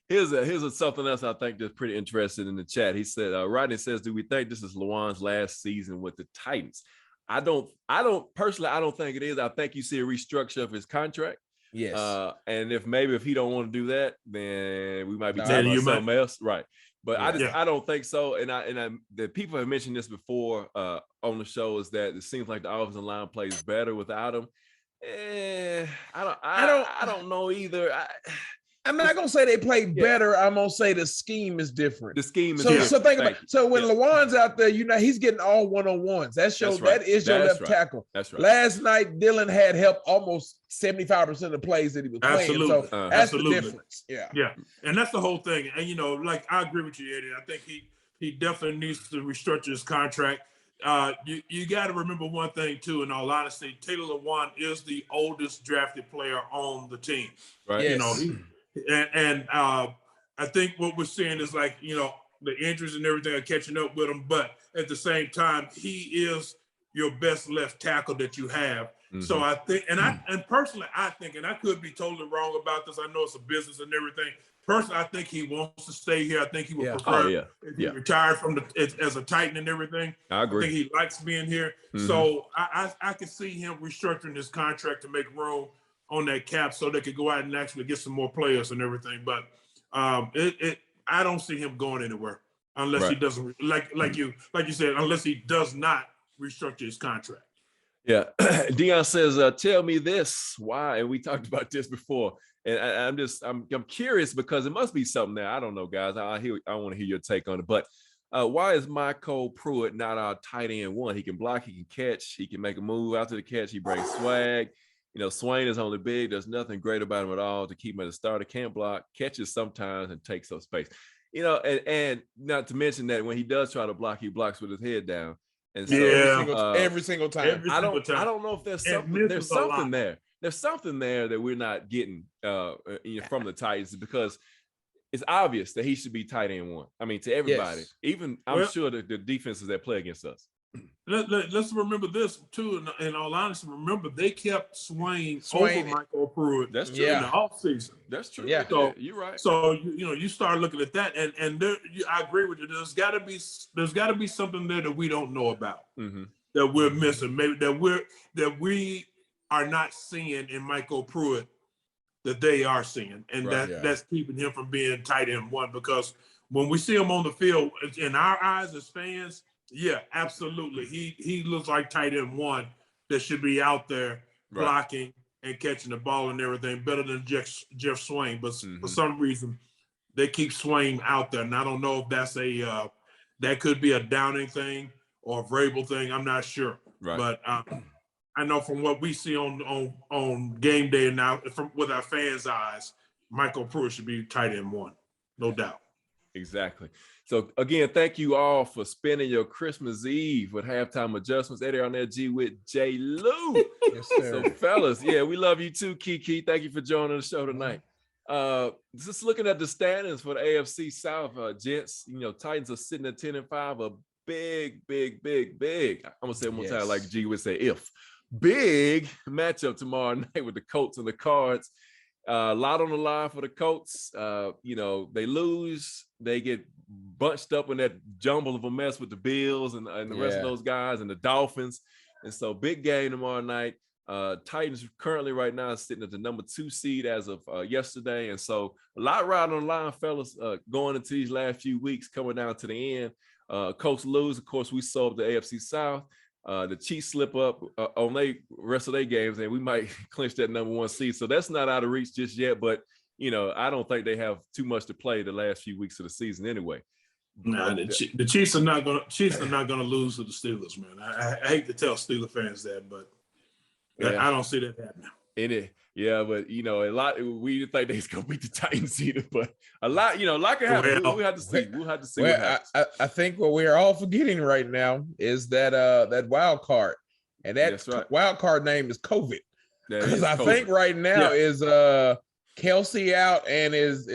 Here's something else I think that's pretty interesting in the chat. He said, Rodney says, do we think this is Lewan's last season with the Titans? I don't think it is. I think you see a restructure of his contract. Yes. And if he don't want to do that, then we might be talking about something else. Right. But I don't think so. And the people have mentioned this before on the show is that it seems like the offensive line plays better without him. I don't know either. I'm not gonna say they play better. I'm gonna say the scheme is different. The scheme is different. So think about it. So when Lewan's out there, he's getting all one-on-ones. That is your left tackle. That's right. Last night, Dylan had helped almost 75% of the plays that he was playing. Absolutely. So that's the difference. Yeah. And that's the whole thing. And I agree with you, Eddie. I think he definitely needs to restructure his contract. You got to remember one thing too. In all honesty, Taylor Lewan is the oldest drafted player on the team. Right. Yes. And I think what we're seeing is the injuries and everything are catching up with him, but at the same time, he is your best left tackle that you have. Mm-hmm. So I think, and personally, I think, and I could be totally wrong about this. I know it's a business and everything. Personally, I think he wants to stay here. I think he would prefer if he retired from as a Titan and everything. I agree. I think he likes being here. Mm-hmm. So I can see him restructuring his contract to make room on that cap so they could go out and actually get some more players and everything. But I don't see him going anywhere unless he doesn't like you said, unless he does not restructure his contract. Yeah. Dion says, tell me this, why? And we talked about this before. And I'm curious because it must be something there. I don't know, guys. I want to hear your take on it. But why is Michael Pruitt not our tight end one? He can block, he can catch, he can make a move after the catch, he brings swag. Swain is only big. There's nothing great about him at all to keep him at the starter. Can't block, catches sometimes, and takes up space. And not to mention that when he does try to block, he blocks with his head down. And so every single time. I don't know if there's something. There's something there. There's something there that we're not getting from the Titans because it's obvious that he should be tight end one. I mean, to everybody, even I'm sure that the defenses that play against us. Let's remember this too. In all honesty, remember they kept Swain over Michael Pruitt. That's true. In the offseason. That's true. Yeah, so, you're right. So you start looking at that, and I agree with you. There's got to be something there that we don't know about that we're missing. Maybe that we are not seeing in Michael Pruitt that they are seeing, and that's keeping him from being tight end one. Because when we see him on the field, in our eyes as fans. Yeah, absolutely. He looks like tight end one that should be out there blocking and catching the ball and everything better than Jeff Swain. But for some reason, they keep Swain out there. And I don't know if that's that could be a Downing thing or a Vrabel thing. I'm not sure. Right. But I know from what we see on game day and now with our fans' eyes, Michael Pruitt should be tight end one, no doubt. Exactly. So again, thank you all for spending your Christmas Eve with halftime adjustments. Eddie on there, G with J. Lou. Yes, sir. So fellas, we love you too, Kiki. Thank you for joining the show tonight. Just looking at the standings for the AFC South, gents. Titans are sitting at 10-5. A big. I'm gonna say it one more time, like G would say, big matchup tomorrow night with the Colts and the Cards. A lot on the line for the Colts. They lose, they get bunched up in that jumble of a mess with the Bills and the rest of those guys and the Dolphins. And so big game tomorrow night. Titans currently right now sitting at the number 2 seed as of yesterday. And so a lot riding on the line, fellas, going into these last few weeks, coming down to the end. Colts lose. Of course, we solved the AFC South. The Chiefs slip up on the rest of their games, and we might clinch that number 1 seed. So that's not out of reach just yet. But, I don't think they have too much to play the last few weeks of the season anyway. Nah, the Chiefs are not gonna lose to the Steelers, man. I hate to tell Steeler fans that, but I don't see that happening. But a lot we didn't think they was gonna beat the Titans either, but a lot could happen. We'll have to see. We'll have to see what happens. I think what we are all forgetting right now is that wild card, and that wild card name is COVID. Because I think right now is Kelsey out and is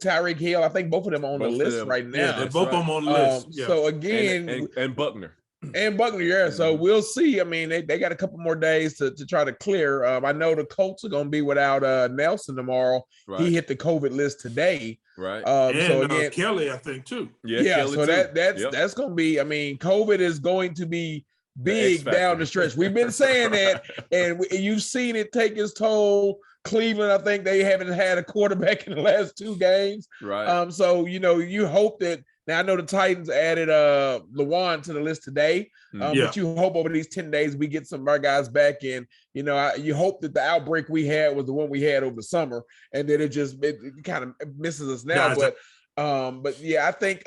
Tyreek Hill. I think both of them are on the list right now. Yeah, they're both of them on the list. So again, and Buckner. And Buckner, yeah. So we'll see. I mean, they got a couple more days to try to clear. I know the Colts are going to be without Nelson tomorrow. Right. He hit the COVID list today. Right. So again, Kelly, I think too. Yeah. So that's going to be. I mean, COVID is going to be big down the stretch. We've been saying that, and you've seen it take its toll. Cleveland, I think they haven't had a quarterback in the last 2 games. Right. So you hope that. Now I know the Titans added Lewan to the list today, but you hope over these 10 days we get some of our guys back in. You hope that the outbreak we had was the one we had over the summer, and that it kind of misses us now. But yeah, I think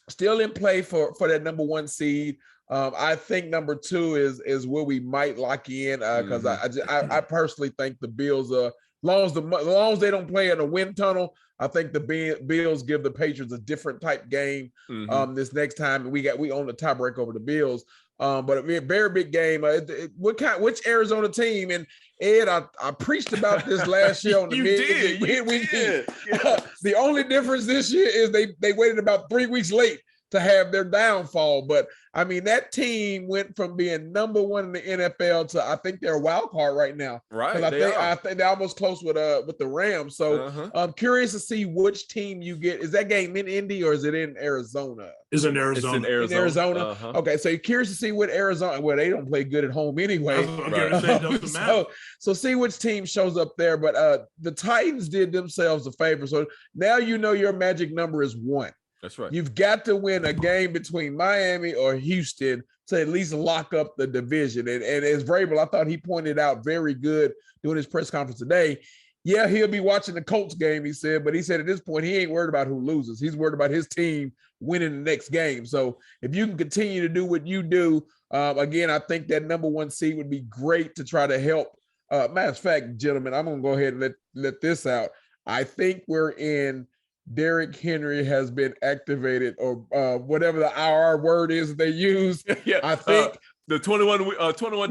still in play for that number 1 seed. I think number 2 is where we might lock in because I personally think the Bills as long as they don't play in a wind tunnel, I think the Bills give the Patriots a different type game this next time, and we own the tiebreak over the Bills. But a very big game. Which Arizona team? And Ed, I preached about this last year on the The only difference this year is they waited about 3 weeks late to have their downfall. But I mean, that team went from being number 1 in the NFL to I think they're a wild card right now. Right. I think they're almost close with the Rams. So I'm curious to see which team you get. Is that game in Indy or is it in Arizona? It's in Arizona. In Arizona. Okay, so you're curious to see what Arizona. Well, they don't play good at home anyway. So see which team shows up there. But the Titans did themselves a favor. So now your magic number is 1. That's right. You've got to win a game between Miami or Houston to at least lock up the division. And as Vrabel, I thought he pointed out very good during his press conference today. Yeah, he'll be watching the Colts game, he said, but he said at this point he ain't worried about who loses. He's worried about his team winning the next game. So if you can continue to do what you do, again, I think that number 1 seed would be great to try to help. Matter of fact, gentlemen, I'm going to go ahead and let this out. I think we're in Derrick Henry has been activated, or whatever the IR word is that they use. I think the 21 day window. 21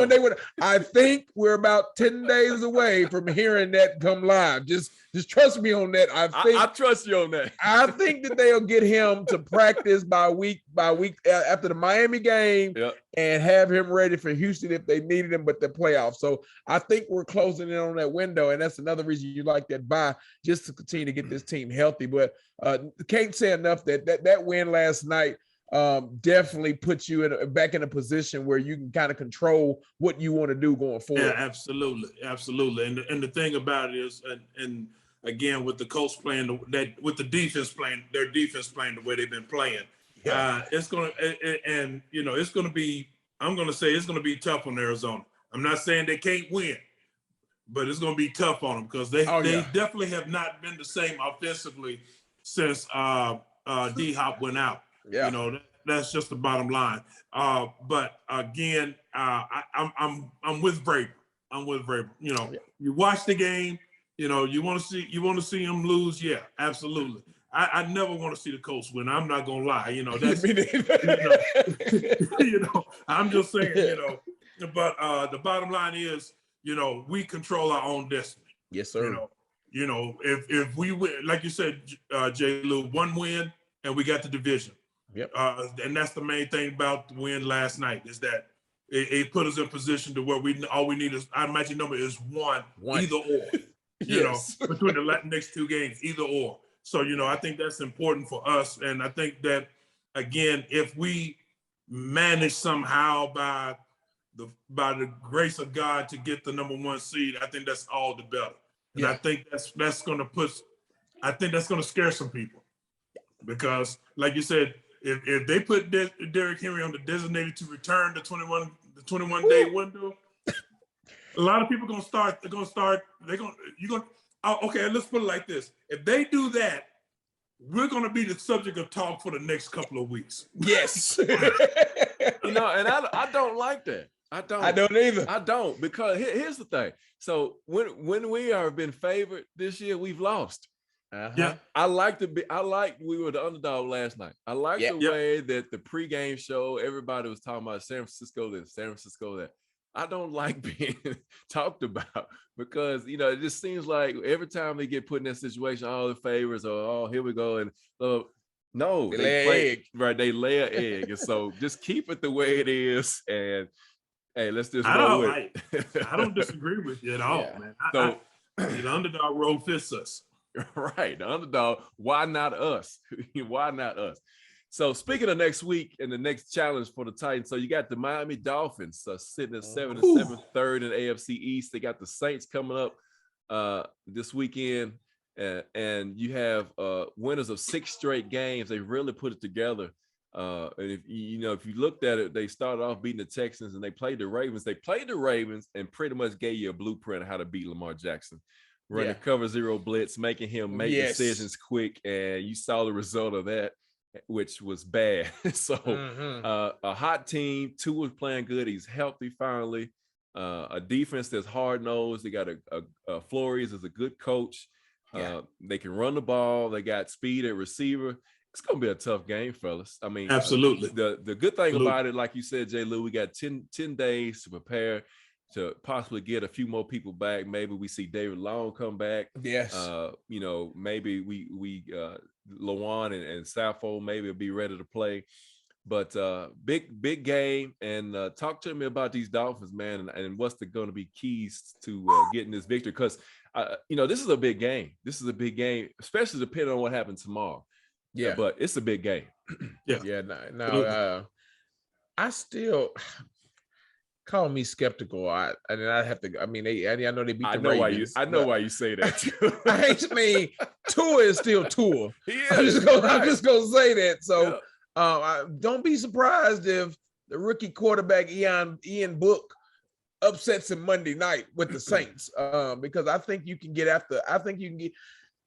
day window. I think we're about 10 days away from hearing that come live. Just trust me on that. I trust you on that. I think that they'll get him to practice by week after the Miami game and have him ready for Houston if they needed him, but the playoffs. So I think we're closing in on that window, and that's another reason you like that bye, just to continue to get this team healthy. But can't say enough that win last night definitely puts you back in a position where you can kind of control what you want to do going forward. Yeah, absolutely. And the thing about it is, and again, with the Colts playing with the defense playing, their defense playing the way they've been playing, it's gonna be. I'm gonna say it's gonna be tough on Arizona. I'm not saying they can't win, but it's gonna be tough on them because they definitely have not been the same offensively since D-Hop went out. Yeah. That's just the bottom line. But again, I'm with Vrabel. You watch the game. You want to see him lose. Yeah, absolutely. I never want to see the Colts win. I'm not gonna lie. That's I'm just saying. But the bottom line is, we control our own destiny. Yes, sir. If we win, like you said, J. Lou, 1 win and we got the division. Yep. And that's the main thing about the win last night is that it put us in position to where all we need is our magic number is 1. Either or. Yes. between the next two games, either or. So, I think that's important for us. And I think that, again, if we manage somehow by the grace of God to get the number 1 seed, I think that's all the better. And I think that's going to scare some people, because, like you said, if they put Derrick Henry on the designated to return the 21 day window, a lot of people okay, let's put it like this. If they do that, we're going to be the subject of talk for the next couple of weeks. Yes. And I don't like that. I don't either. I don't, because here's the thing. So when we have been favored this year, we've lost. Yeah. I like we were the underdog last night. I like the way that the pregame show, everybody was talking about San Fransico this, San Francisco that. I don't like being talked about, because, it just seems like every time they get put in that situation, all the favors are, oh, here we go. And no, they lay an egg. Right, they lay an egg. And so just keep it the way it is. And hey, let's just roll with it. I don't disagree with you at all, man. The underdog role fits us. Right, the underdog. Why not us? Why not us? So speaking of next week and the next challenge for the Titans, so you got the Miami Dolphins sitting at 7-7, third in the AFC East. They got the Saints coming up this weekend, and you have winners of 6 straight games. They really put it together. And if you looked at it, they started off beating the Texans and they played the Ravens. They played the Ravens and pretty much gave you a blueprint of how to beat Lamar Jackson. Running cover 0 blitz, making him make decisions quick, and you saw the result of that, which was bad. So a hot team. Tua was playing good. He's healthy finally. A defense that's hard-nosed. They got a Flores is a good coach. They can run the ball. They got speed at receiver. It's going to be a tough game, fellas. I mean, absolutely. The good thing about it, like you said, J. Lou, we got 10 days to prepare to possibly get a few more people back. Maybe we see David Long come back. Yes. Maybe we Lawan and Sappho maybe will be ready to play. But big game. And talk to me about these Dolphins, man, and what's going to be keys to getting this victory. Because, this is a big game. This is a big game, especially depending on what happens tomorrow. Yeah. But it's a big game. I still... Call me skeptical. I know they beat the Ravens. I know why you say that. Tua is still Tua. I'm just gonna say that. So don't be surprised if the rookie quarterback Ian Book upsets him Monday night with the Saints. Because I think you can get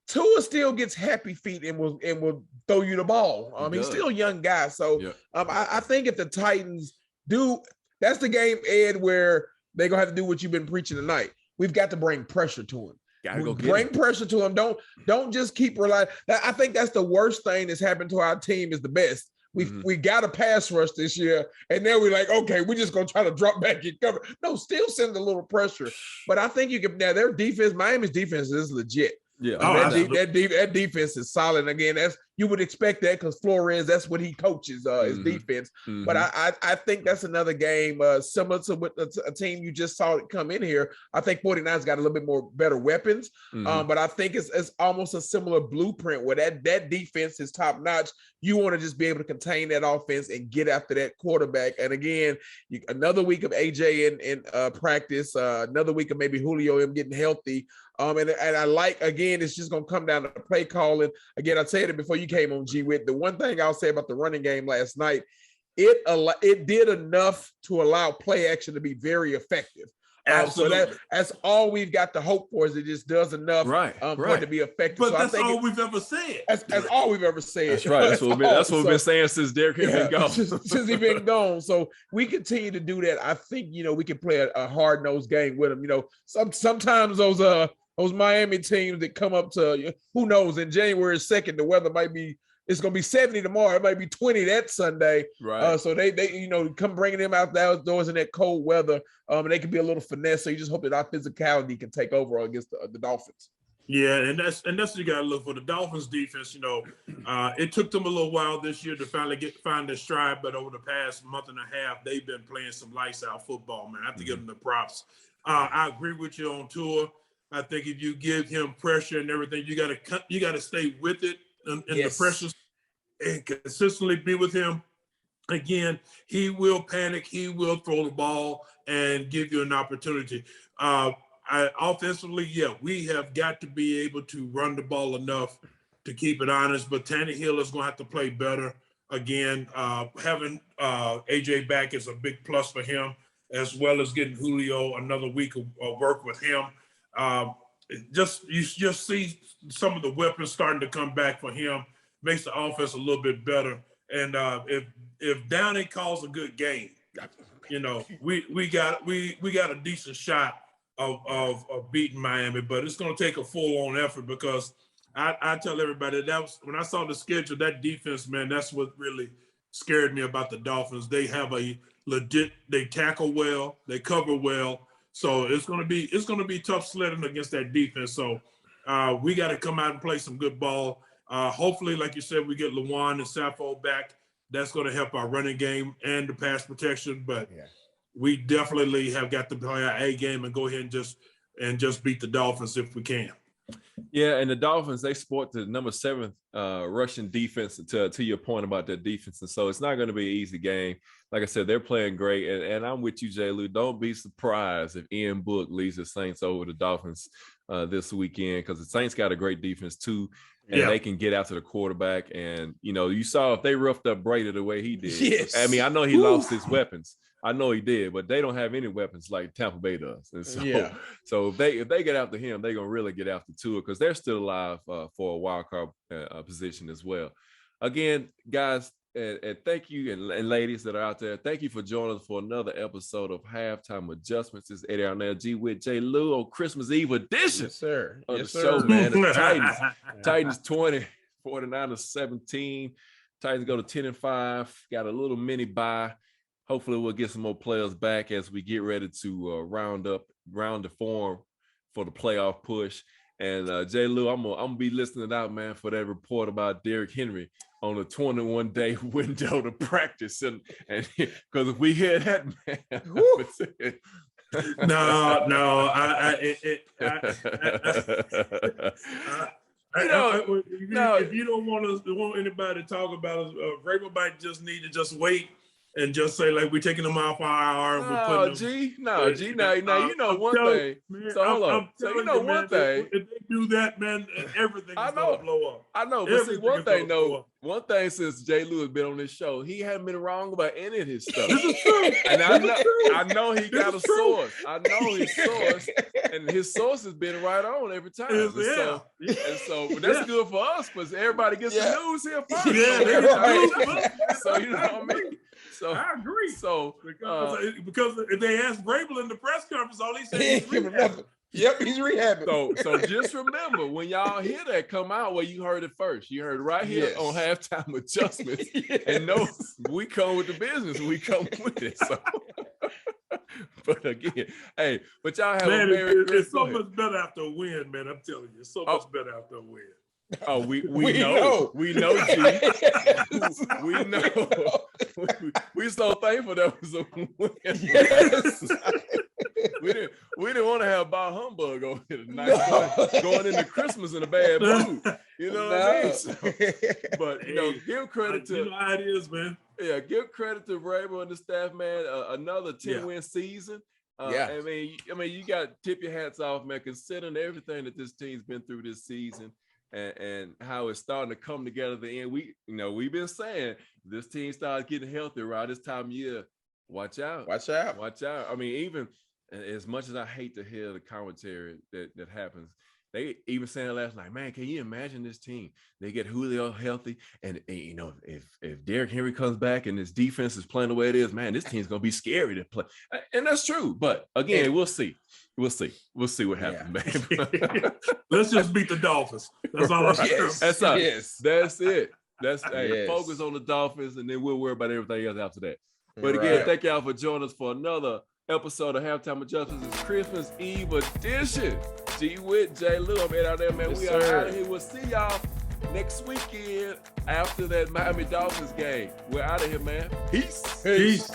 Tua still gets happy feet and will throw you the ball. He's still a young guy. So I think if the Titans do. That's the game, Ed, where they're going to have to do what you've been preaching tonight. We've got to bring pressure to him. Bring pressure to him. Don't just keep relying. I think that's the worst thing that's happened to our team is the best. We got a pass rush this year, and then we're like, okay, we're just going to try to drop back and cover. No, still send a little pressure. But I think you can. Now, their defense, Miami's defense is legit. Yeah, that defense is solid. Again, you would expect that because Flores, that's what he coaches, his defense. But I think that's another game similar to what a team you just saw it come in here. I think 49ers got a little bit more better weapons, but I think it's almost a similar blueprint where that defense is top notch. You want to just be able to contain that offense and get after that quarterback. And again, another week of AJ in practice, another week of maybe Julio him getting healthy. And I like, again, it's just going to come down to play calling. Again, I said it before you came on, G-Wit. The one thing I'll say about the running game last night, it did enough to allow play action to be very effective. So that's all we've got to hope for is it just does enough for it to be effective. But so that's all we've ever said. That's all we've ever said. That's right. That's what we've been saying since Derrick has been gone. Since he's been gone. So we continue to do that. I think, we can play a hard-nosed game with him. Sometimes those Miami teams that come up to, who knows, in January 2nd, the weather might be, it's going to be 70 tomorrow. It might be 20 that Sunday. Right. So they come bringing them out the outdoors in that cold weather. And they can be a little finesse. So you just hope that our physicality can take over against the Dolphins. Yeah, and that's what you got to look for. The Dolphins defense, it took them a little while this year to finally find their stride, but over the past month and a half, they've been playing some lights out football, man. I have to give them the props. I agree with you on Tua. I think if you give him pressure and everything, you got to stay with it and the pressure and consistently be with him. Again, he will panic. He will throw the ball and give you an opportunity. Offensively, we have got to be able to run the ball enough to keep it honest. But Tannehill is going to have to play better. Again, having AJ back is a big plus for him, as well as getting Julio another week of work with him. You just see some of the weapons starting to come back for him. Makes the offense a little bit better. And if Downey calls a good game, we got a decent shot of beating Miami, but it's going to take a full-on effort because I tell everybody that was when I saw the schedule, that defense, man, that's what really scared me about the Dolphins. They have they tackle well, they cover well, so it's going to be tough sledding against that defense. So we got to come out and play some good ball. Hopefully, like you said, we get Lewan and Saffold back. That's going to help our running game and the pass protection. But we definitely have got to play our A game and go ahead and just beat the Dolphins if we can. Yeah, and the Dolphins, they sport the number 7 rushing defense to your point about their defense. And so it's not going to be an easy game. Like I said, they're playing great. And I'm with you, J. Lou. Don't be surprised if Ian Book leads the Saints over the Dolphins this weekend, because the Saints got a great defense too. And they can get after the quarterback. And, you saw if they roughed up Brady the way he did. Yes. I mean, I know he lost his weapons. I know he did, but they don't have any weapons like Tampa Bay does. And so, so if they get after him, they're going to really get after Tua, because they're still alive for a wild card position as well. Again, guys, and thank you, and ladies that are out there, thank you for joining us for another episode of Halftime Adjustments. This is Eddie Arnell G with J. Lou on Christmas Eve edition yes, sir. of the show, man. The Titans 20, 49ers 17. Titans go to 10-5, got a little mini bye. Hopefully we'll get some more players back as we get ready to round the form for the playoff push. And J. Lou, I'm gonna be listening out, man, for that report about Derrick Henry on a 21-day window to practice, and because if we hear that, man, if you don't want anybody to talk about it, Vrabel might just need to just wait and just say, like, we're taking them off our and we're putting them. Now, you know one thing. Man, so hold on. So you know one thing. If they do that, man, everything is going to blow up. I know, but see, one thing, though, one thing since J. Lou has been on this show, he hasn't been wrong about any of his stuff. This is true. And I know he got a source. I know his source, and his source has been right on every time. And so but that's good for us, because everybody gets the news here first. So you know what I mean? So I agree. So because if they ask Vrabel in the press conference, all he said is rehab. Yep, he's rehabbing. So just remember, when y'all hear that come out, well, you heard it first. You heard it right here on Halftime Adjustments. And no, we come with the business. We come with it. So, but again, hey, but y'all have a very it's so much better after a win, man. I'm telling you, it's so much better after a win. Oh, we know, G. We know. We so thankful that was a win. Yes. we didn't want to have Bob Humbug over here tonight, going into Christmas in a bad mood. You know what I mean? So, but give credit to. You know how it is, man. Yeah, give credit to Vrabel and the staff, man. Another 10-win season. I mean, you got to tip your hats off, man, considering everything that this team's been through this season. And how it's starting to come together at the end. We've been saying this team starts getting healthy around this time of year. Watch out. I mean, even as much as I hate to hear the commentary that happens, they even saying last night, man, can you imagine this team? They get Julio healthy, and if Derrick Henry comes back and his defense is playing the way it is, man, this team's gonna be scary to play. And that's true. But again, we'll see. We'll see what happens, man. Let's just beat the Dolphins. That's all I'm saying. That's us. Yes. That's it. That's focus on the Dolphins, and then we'll worry about everything else after that. But again, thank y'all for joining us for another episode of Halftime Adjustments. It's Christmas Eve edition. G with J. Lou. I'm out there, man. We are out of here. We'll see y'all next weekend after that Miami Dolphins game. We're out of here, man. Peace. Peace.